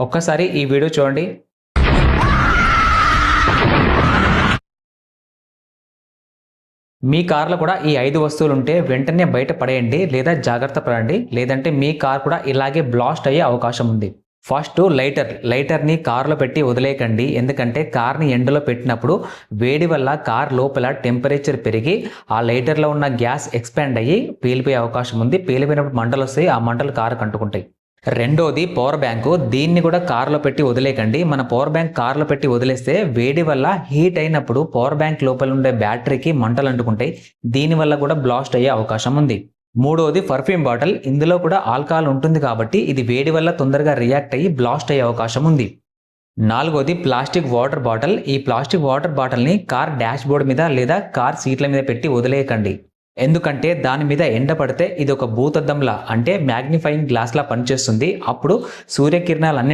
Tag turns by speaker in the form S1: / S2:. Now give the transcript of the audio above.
S1: ఒక్కసారి ఈ వీడియో చూడండి. మీ కార్లో కూడా ఈ 5 వస్తువులు ఉంటే వెంటనే బయట పడేయండి లేదా జాగ్రత్త పడండి, లేదంటే మీ కార్ కూడా ఇలాగే బ్లాస్ట్ అయ్యే అవకాశం ఉంది. ఫస్ట్ లైటర్ని కార్లో పెట్టి వదిలేయకండి. ఎందుకంటే కార్ని ఎండలో పెట్టినప్పుడు వేడి వల్ల కార్ లోపల టెంపరేచర్ పెరిగి ఆ లైటర్లో ఉన్న గ్యాస్ ఎక్స్పాండ్ అయ్యి పేలిపోయే అవకాశం ఉంది. పేలిపోయినప్పుడు మంటలు వస్తాయి, ఆ మంటలు కారు కంటుకుంటాయి. రెండోది పవర్ బ్యాంకు. దీన్ని కూడా కార్లో పెట్టి వదిలేకండి. మన పవర్ బ్యాంక్ కార్లో పెట్టి వదిలేస్తే వేడి వల్ల హీట్ అయినప్పుడు పవర్ బ్యాంక్ లోపల ఉండే బ్యాటరీకి మంటలు అంటుకుంటాయి. దీనివల్ల కూడా బ్లాస్ట్ అయ్యే అవకాశం ఉంది. మూడోది పర్ఫ్యూమ్ బాటిల్. ఇందులో కూడా ఆల్కహాల్ ఉంటుంది కాబట్టి ఇది వేడి వల్ల తొందరగా రియాక్ట్ అయ్యి బ్లాస్ట్ అయ్యే అవకాశం ఉంది. నాలుగోది ప్లాస్టిక్ వాటర్ బాటిల్. ఈ ప్లాస్టిక్ వాటర్ బాటిల్ని కార్ డాష్ బోర్డ్ మీద లేదా కార్ సీట్ల మీద పెట్టి వదిలేయకండి. ఎందుకంటే దాని మీద ఎండ పడితే ఇది ఒక భూతద్దంలా అంటే మ్యాగ్నిఫైయింగ్ గ్లాస్లా పనిచేస్తుంది. అప్పుడు సూర్యకిరణాలన్నీ